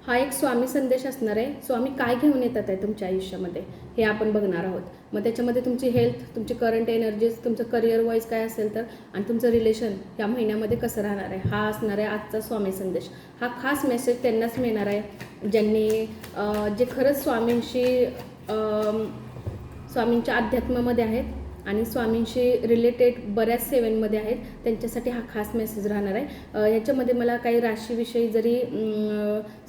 हा एक स्वामी संदेश असणार आहे. स्वामी काय घेऊन येतात आहे तुमच्या आयुष्यामध्ये हे आपण बघणार आहोत. मग त्याच्यामध्ये तुमची हेल्थ, तुमची करंट एनर्जीज, तुमचं करिअर वाईज काय असेल तर, आणि तुमचं रिलेशन या महिन्यामध्ये कसं राहणार आहे, हा असणार आहे आजचा स्वामी संदेश. हा खास मेसेज त्यांनाच मिळणार आहे ज्यांनी जे खरंच स्वामींच्या अध्यात्मामध्ये आहेत आणि स्वामींशी रिलेटेड बऱ्याच सेवेंमध्ये आहेत, त्यांच्यासाठी हा खास मेसेज राहणार आहे. ह्याच्यामध्ये मला काही राशीविषयी जरी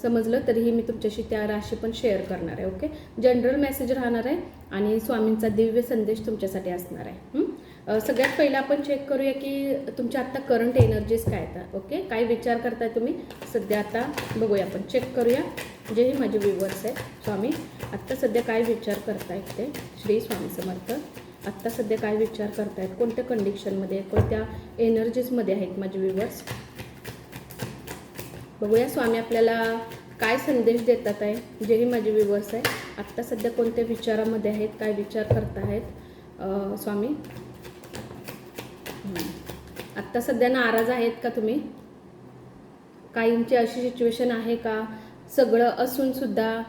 समजलं तरीही मी तुमच्याशी त्या राशी पण शेअर करणार आहे. ओके, जनरल मेसेज राहणार आहे आणि स्वामींचा दिव्य संदेश तुमच्यासाठी असणार आहे. सगळ्यात पहिला आपण चेक करूया की तुमच्या आत्ता करंट एनर्जीज काय आहेत. ओके, काय विचार करताय तुम्ही सध्या, आता बघूया आपण, चेक करूया. जे ही माझे व्ह्यूवर्स आहेत, स्वामी आत्ता सध्या काय विचार करतायत ते. श्री स्वामी समर्थ. आत्ता सध्या काय विचार करतायत, कोणत्या कंडिशनमध्ये, कोणत्या एनर्जीजमध्ये आहेत माझे व्ह्यूवर्स. बघूया स्वामी आपल्याला काय संदेश देतात आहे. जेही माझे व्ह्यूवर्स आहे, आत्ता सध्या कोणत्या विचारामध्ये आहेत, काय विचार करत आहेत स्वामी. आत्ता सध्या नाराज आहेत का तुम्ही? काहींची अशी सिच्युएशन आहे का सगळं असूनसुद्धा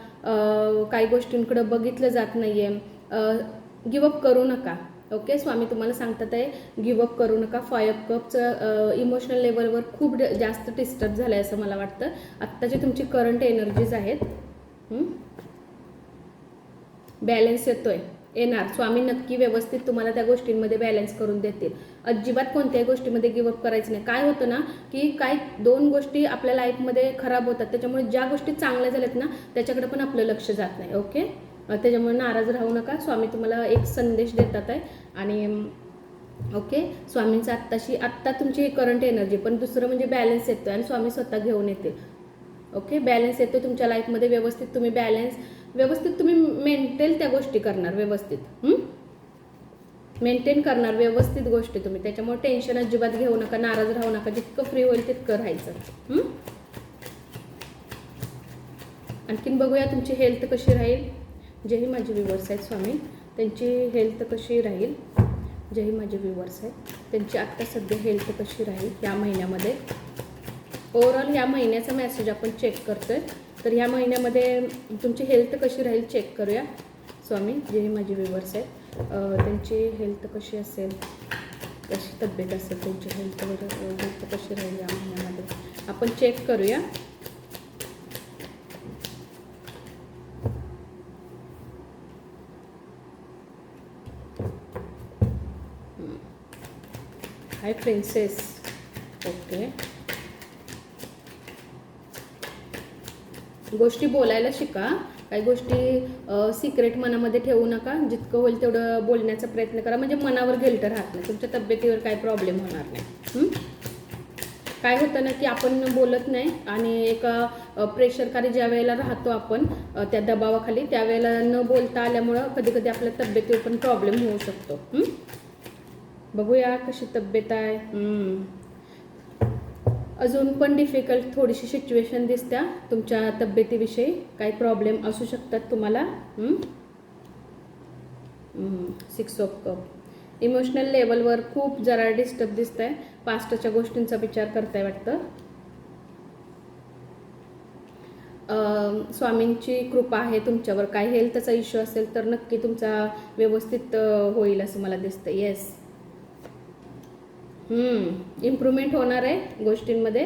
काही गोष्टींकडे बघितलं जात नाही आहे. गिवअप करू नका. ओके, स्वामी तुम्हाला सांगतात आहे गिवअप करू नका. 5 कपचं इमोशनल लेवलवर खूप जास्त डिस्टर्ब झालं आहे असं मला वाटतं. आत्ताची तुमची करंट एनर्जीज आहेत, बॅलन्स येतोय, येणार. स्वामी नक्की व्यवस्थित तुम्हाला त्या गोष्टींमध्ये बॅलन्स करून देतील. अजिबात कोणत्याही गोष्टीमध्ये गिवअप करायचं नाही. काय होतं ना की काही 2 गोष्टी आपल्या लाईफमध्ये खराब होतात, त्याच्यामुळे ज्या गोष्टी चांगल्या झाल्यात ना त्याच्याकडे पण आपलं लक्ष जात नाही. ओके, त्याच्यामुळे नाराज राहू नका. स्वामी तुम्हाला एक संदेश देतात आहे आणि ओके, स्वामींचा आत्ता तुमची करंट एनर्जी, पण दुसरं म्हणजे बॅलन्स येतो आणि स्वामी स्वतः घेऊन येते. ओके, बॅलन्स येतो तुमच्या लाईफमध्ये. व्यवस्थित तुम्ही मेंटेन त्या गोष्टी करणार, व्यवस्थित मेंटेन करणार व्यवस्थित गोष्टी तुम्ही. त्याच्यामुळे टेन्शन अजिबात घेऊ नका, नाराज राहू नका. जितकं फ्री होईल तितकं राहायचं. आणखीन बघूया तुमची हेल्थ कशी राहील. जेही माझे व्ह्यूवर्स आहेत स्वामी, त्यांची हेल्थ कशी राहील. जेही माझे व्ह्यूवर्स आहेत त्यांची आत्ता सध्या हेल्थ कशी राहील या महिन्यामध्ये. ओव्हरऑल ह्या महिन्याचा मेसेज आपण चेक करतोय, तर ह्या महिन्यामध्ये तुमची हेल्थ कशी राहील चेक करूया स्वामी. जेही माझे व्ह्यूवर्स आहेत त्यांची हेल्थ कशी असेल, कशी तब्येत असेल, त्यांची हेल्थ कशी राहील या महिन्यामध्ये आपण चेक करूया. हाय प्रिन्सेस. ओके, गोष्टी बोलायला शिका. काही गोष्टी सिक्रेट मनामध्ये ठेवू नका. जितकं होईल तेवढं बोलण्याचा प्रयत्न करा, म्हणजे मनावर गिल्ट राहत नाही, तुमच्या तब्येतीवर काही प्रॉब्लेम होणार नाही. काय होतं ना की आपण बोलत नाही आणि एका प्रेशरखाली ज्या वेळेला राहतो आपण, त्या दबावाखाली, त्यावेळेला न बोलता आल्यामुळं कधी कधी आपल्या तब्येतीवर पण प्रॉब्लेम होऊ शकतो. बघूया कशी तब्येत आहे. अजून पण डिफिकल्ट थोडीशी सिच्युएशन दिसत्या तुमच्या तब्येतीविषयी. काही प्रॉब्लेम असू शकतात तुम्हाला. 6 ऑफ कप. इमोशनल लेवलवर खूप जरा डिस्टर्ब दिसत आहे. पास्टच्या गोष्टींचा विचार करताय वाटतं. स्वामींची कृपा आहे तुमच्यावर. काय हेल्थचा इश्यू असेल तर नक्की तुमचा व्यवस्थित होईल असं मला दिसतं. येस, इम्प्रूव्हमेंट होणार आहे गोष्टींमध्ये.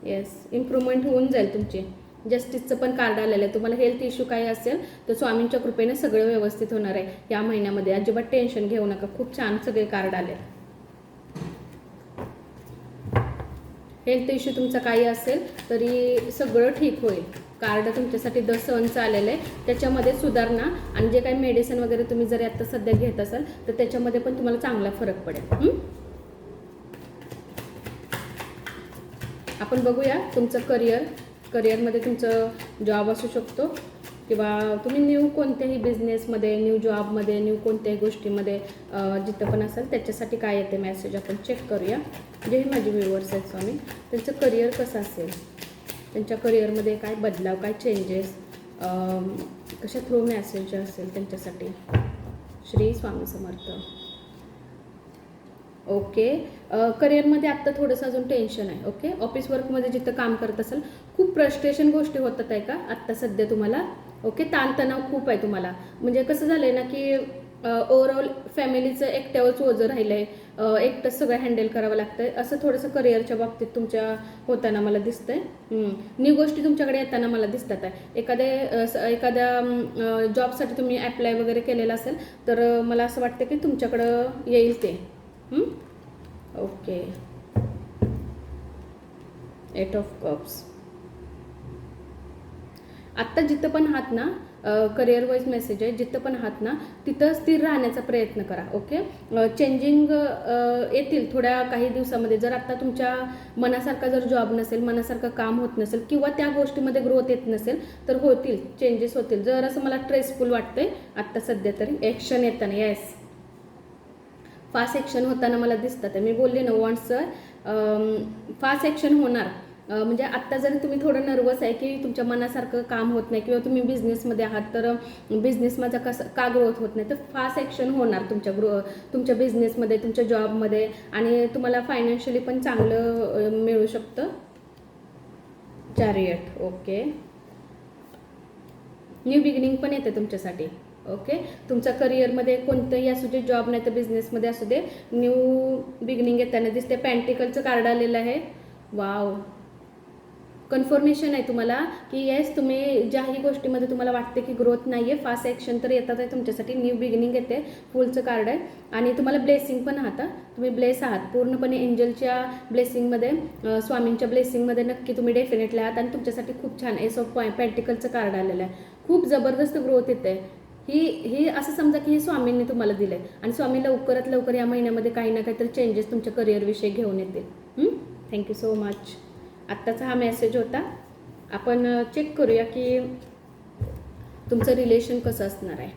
येस, इम्प्रूव्हमेंट होऊन जाईल तुमची. जस्टिसचं पण कार्ड आलेलं आहे. तुम्हाला हेल्थ इश्यू काही असेल तर स्वामींच्या कृपेने सगळं व्यवस्थित होणार आहे या महिन्यामध्ये. अजिबात टेन्शन घेऊ नका. खूप छान सगळे कार्ड आले. हेल्थ इश्यू तुमचा काही असेल तरी सगळं ठीक होईल. कार्ड तुमच्यासाठी 10 सनचं आलेलं आहे, त्याच्यामध्ये सुधारणा. आणि जे काही मेडिसिन वगैरे तुम्ही जर आता सध्या घेत असाल तर त्याच्यामध्ये पण तुम्हाला चांगला फरक पडेल. आपण बघूया तुमचं करिअरमध्ये तुमचं जॉब असू शकतो किंवा तुम्ही न्यू कोणत्याही बिझनेसमध्ये, न्यू जॉबमध्ये, न्यू कोणत्याही गोष्टीमध्ये जिथं पण असाल त्याच्यासाठी काय येते मेसेज आपण चेक करूया. जे माझे व्ह्यूवर्स आहेत स्वामी, त्यांचं करिअर कसं असेल, त्यांच्या करिअरमध्ये काय बदलाव, काय चेंजेस, कशा थ्रू मेसेज असेल त्यांच्यासाठी. श्री स्वामी समर्थ. ओके, करिअरमध्ये आत्ता थोडंसं अजून टेन्शन आहे. ओके, ऑफिस वर्कमध्ये जिथं काम करत असाल खूप फ्रस्ट्रेशन गोष्टी होतात आहे का आत्ता सध्या तुम्हाला? ओके, ताणतणाव खूप आहे तुम्हाला. म्हणजे कसं झालं आहे ना की ओव्हरऑल फॅमिलीचं एकट्यावरच ओझं राहिलं आहे, एकटंच सगळं हँडल करावं लागतं आहे, असं थोडंसं करिअरच्या बाबतीत तुमच्या होताना मला दिसतं आहे. न्यू गोष्टी तुमच्याकडे येताना मला दिसतात आहे. एखाद्या जॉबसाठी तुम्ही ॲप्लाय वगैरे केलेला असेल तर मला असं वाटतं की तुमच्याकडं येईल ते. Okay, 8 of cups. आत्ता जिथं पण आहात ना, करिअर वाईज मेसेज आहे, जिथं पण आहात ना तिथं स्थिर राहण्याचा प्रयत्न करा. ओके, चेंजिंग येतील थोड्या काही दिवसामध्ये. जर आत्ता तुमच्या मनासारखा जर जॉब नसेल, मनासारखं काम होत नसेल किंवा त्या गोष्टीमध्ये ग्रोथ येत नसेल तर होतील, चेंजेस होतील. जर असं मला स्ट्रेसफुल वाटतंय आत्ता सध्या तरी. ॲक्शन येताना, येस, फास्ट ॲक्शन होताना मला दिसतात आहे. मी बोलले ना वॉन्ट्सचं फास्ट ॲक्शन होणार. म्हणजे आत्ता जरी तुम्ही थोडं नर्वस आहे की तुमच्या मनासारखं काम होत नाही किंवा तुम्ही बिझनेसमध्ये आहात तर बिझनेस माझा का ग्रोथ होत नाही, तर फास्ट ॲक्शन होणार तुमच्या बिझनेसमध्ये, तुमच्या जॉबमध्ये, आणि तुम्हाला फायनान्शियली पण चांगलं मिळू शकतं. चॅरियट. ओके, न्यू बिगिनिंग पण येते तुमच्यासाठी. ओके, तुमच्या करिअरमध्ये कोणतंही असू दे, जॉब नाही तर बिझनेसमध्ये असू दे, न्यू बिगिनिंग येताना दिसते. पेंटिकलचं कार्ड आलेलं आहे. वाव, कन्फर्मेशन आहे तुम्हाला की येस, तुम्ही ज्याही गोष्टीमध्ये तुम्हाला वाटते की ग्रोथ नाही आहे, फास्ट ॲक्शन तर येतात आहे तुमच्यासाठी. न्यू बिगिनिंग येते, फुलचं कार्ड आहे, आणि तुम्हाला ब्लेसिंग पण आहात. तुम्ही ब्लेस आहात पूर्णपणे एंजलच्या ब्लेसिंगमध्ये, स्वामींच्या ब्लेसिंगमध्ये नक्की तुम्ही डेफिनेटली आहात, आणि तुमच्यासाठी खूप छान एस ऑफ पेंटिकलचं कार्ड आलेलं आहे. खूप जबरदस्त ग्रोथ येते. ही असं समजा की हे स्वामींनी तुम्हाला दिलं आहे, आणि स्वामी लवकरात लवकर या महिन्यामध्ये काही ना काहीतरी चेंजेस तुमच्या करिअरविषयी घेऊन येतील. Thank you so much. आत्ताचा हा मेसेज होता. आपण चेक करूया की तुमचं रिलेशन कसं असणार आहे.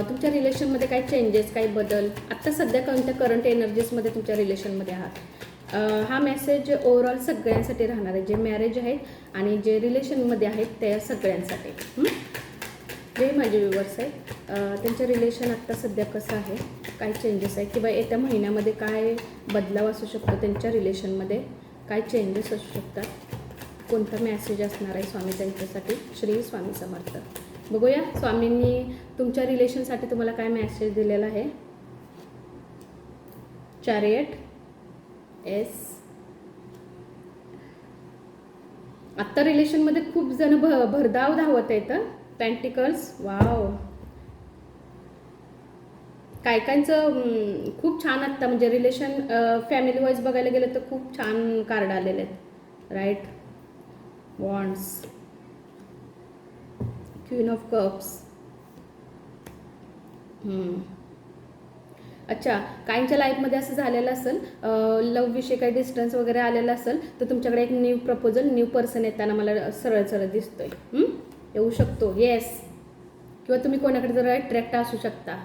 तुमच्या रिलेशनमध्ये काही चेंजेस, काही बदल, आत्ता सध्या कोणत्या करंट एनर्जीजमध्ये तुमच्या रिलेशनमध्ये आहात. हा मेसेज ओव्हरऑल सगळ्यांसाठी राहणार आहे, जे मॅरेज आहेत आणि जे रिलेशनमध्ये आहेत त्या सगळ्यांसाठी. जे माझे व्ह्युअर्स आहेत त्यांचं रिलेशन आत्ता सध्या कसं आहे, काय चेंजेस आहे, किंवा येत्या महिन्यामध्ये काय बदलाव असू शकतो त्यांच्या रिलेशनमध्ये, काय चेंजेस असू शकतात, कोणता मेसेज असणार आहे स्वामी त्यांच्यासाठी. श्री स्वामी समर्थ. बघूया स्वामींनी तुमच्या रिलेशनसाठी तुम्हाला काय मेसेज दिलेला आहे. चॅरियट. एस, आत्ता रिलेशनमध्ये खूप जण भरधाव धावत आहेत. पेंटिकल्स. वाव, काय कायचं खूप छान आत्ता म्हणजे रिलेशन फॅमिली वाईज बघायला गेलं तर खूप छान कार्ड आलेले आहेत. Right, wands, queen of cups. अच्छा, काहींच्या लाईफमध्ये असं झालेलं असेल, लव्हविषयी काही डिस्टन्स वगैरे आलेलं असेल तर तुमच्याकडे एक न्यू प्रपोजल, न्यू पर्सन येताना मला सरळ सरळ दिसतोय. येऊ शकतो. येस, किंवा तुम्ही कोणाकडे जर अट्रॅक्ट असू शकता.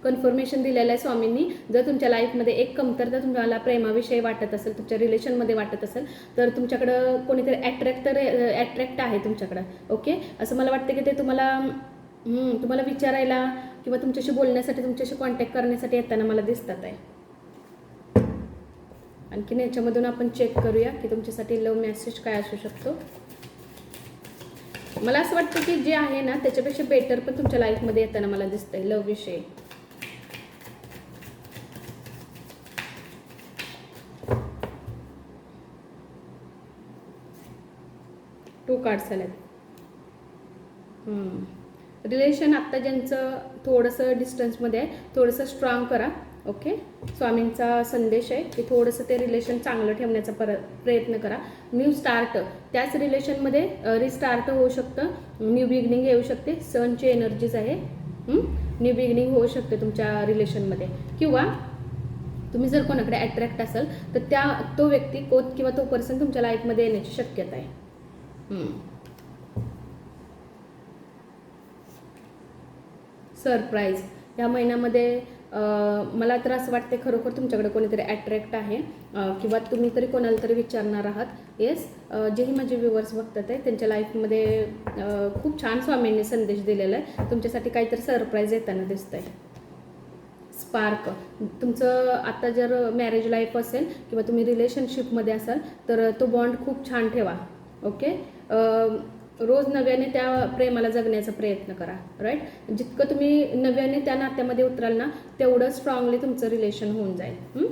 कन्फर्मेशन दिलेलं आहे स्वामींनी. जर तुमच्या लाईफमध्ये एक कमतरता तुम्हाला प्रेमाविषयी वाटत असेल, तुमच्या रिलेशनमध्ये वाटत असेल, तर तुमच्याकडं कोणीतरी ॲट्रॅक्ट आहे तुमच्याकडं. ओके, असं मला वाटतं की ते तुम्हाला विचारायला किंवा तुमच्याशी बोलण्यासाठी, तुमच्याशी कॉन्टॅक्ट करण्यासाठी येताना मला दिसतात आहे. आणखीन याच्यामधून आपण चेक करूया की तुमच्यासाठी लव्ह मेसेज काय असू शकतो. मला असं वाटतं की जे आहे ना त्याच्यापेक्षा बेटर पण तुमच्या लाईफमध्ये येताना मला दिसतंय लव्ह विषयी. टू कार्ड्स आलेत. रिलेशन आत्ता ज्यांचं थोडंसं डिस्टन्समध्ये आहे, थोडंसं स्ट्रॉंग करा. ओके, स्वामींचा संदेश आहे की थोडंसं ते रिलेशन चांगलं ठेवण्याचा प्रयत्न करा. न्यू स्टार्ट, त्याच रिलेशनमध्ये रिस्टार्ट होऊ शकतं, न्यू बिगिनिंग येऊ शकते. सनची एनर्जीज आहे. न्यू बिगिनिंग होऊ शकते तुमच्या रिलेशनमध्ये, किंवा तुम्ही जर कोणाकडे अट्रॅक्ट असाल तर तो व्यक्ती किंवा तो पर्सन तुमच्या लाईफमध्ये येण्याची शक्यता आहे. सरप्राईज ह्या महिन्यामध्ये मला तर असं वाटते खरोखर तुमच्याकडे कोणीतरी अट्रॅक्ट आहे, किंवा तुम्ही तरी कोणाला तरी विचारणार आहात. येस, जेही माझे व्ह्युअर्स बघतात आहे त्यांच्या लाईफमध्ये खूप छान स्वामींनी संदेश दिलेला आहे. तुमच्यासाठी काहीतरी सरप्राईज येताना दिसत आहे. स्पार्क. तुमचं आता जर मॅरेज लाईफ असेल किंवा तुम्ही रिलेशनशिपमध्ये असाल तर तो बॉन्ड खूप छान ठेवा. ओके. रोज नव्याने त्या प्रेमाला जगण्याचा प्रयत्न करा. राईट. जितकं तुम्ही नव्याने त्या नात्यामध्ये उतराल ना तेवढं स्ट्रॉंगली तुमचं रिलेशन होऊन जाईल.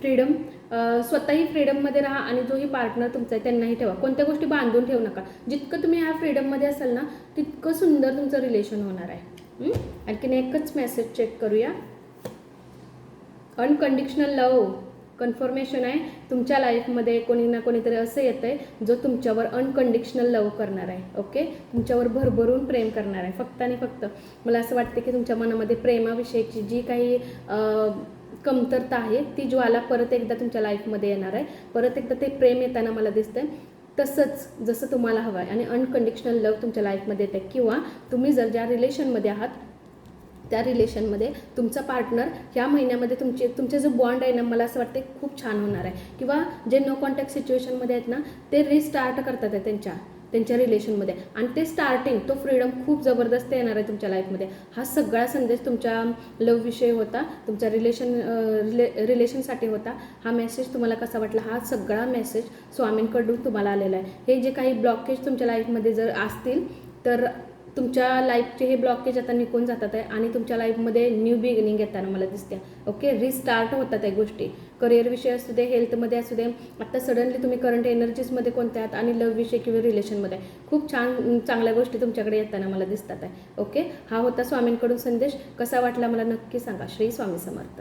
फ्रीडम. स्वतःही फ्रीडममध्ये राहा आणि जोही पार्टनर तुमचा आहे त्यांनाही ठेवा. कोणत्या गोष्टी बांधून ठेवू नका. जितकं तुम्ही ह्या फ्रीडममध्ये असाल ना तितकं सुंदर तुमचं रिलेशन होणार आहे. आणखीन एकच मेसेज चेक करूया. अनकंडिशनल लव कन्फर्मेशन आहे. तुमच्या लाईफमध्ये कोणी ना कोणीतरी असं येतं आहे जो तुमच्यावर अनकंडिशनल लव करणार आहे. ओके. तुमच्यावर भरभरून प्रेम करणार आहे. फक्त आणि फक्त मला असं वाटतं की तुमच्या मनामध्ये प्रेमाविषयीची जी काही कमतरता आहे ती ज्वाला परत एकदा तुमच्या लाईफमध्ये येणार आहे. परत एकदा ते प्रेम येताना मला दिसतंय तसंच जसं तुम्हाला हवं आहे आणि अनकंडिशनल लव तुमच्या लाईफमध्ये येते. किंवा तुम्ही जर ज्या रिलेशनमध्ये आहात त्या रिलेशनमध्ये तुमचा पार्टनर ह्या महिन्यामध्ये तुमचे जो बॉन्ड आहे ना मला असं वाटतं खूप छान होणार आहे. किंवा जे नो कॉन्टॅक्ट सिच्युएशनमध्ये आहेत ना ते रिस्टार्ट करतात आहे त्यांच्या रिलेशनमध्ये आणि ते स्टार्टिंग तो फ्रीडम खूप जबरदस्त येणार आहे तुमच्या लाईफमध्ये. हा सगळा संदेश तुमच्या लव्हविषयी होता, तुमच्या रिलेशनसाठी होता. हा मेसेज तुम्हाला कसा वाटला? हा सगळा मेसेज स्वामींकडून तुम्हाला आलेला आहे. हे जे काही ब्लॉकेज तुमच्या लाईफमध्ये जर असतील तर तुमच्या लाईफचे हे ब्लॉकेज आता निघून जातात आहे आणि तुमच्या लाईफमध्ये न्यू बिगिनिंग येताना मला दिसते. ओके. रिस्टार्ट होतात आहे गोष्टी. करिअर विषय असू दे, हेल्थमध्ये असू दे. आता सडनली तुम्ही करंट एनर्जीजमध्ये कोणत्या आहात आणि लव्ह विषय किंवा रिलेशनमध्ये खूप चांगल्या गोष्टी तुमच्याकडे येताना मला दिसतात आहे. ओके. हा होता स्वामींकडून संदेश. कसा वाटला मला नक्की सांगा. श्री स्वामी समर्थ.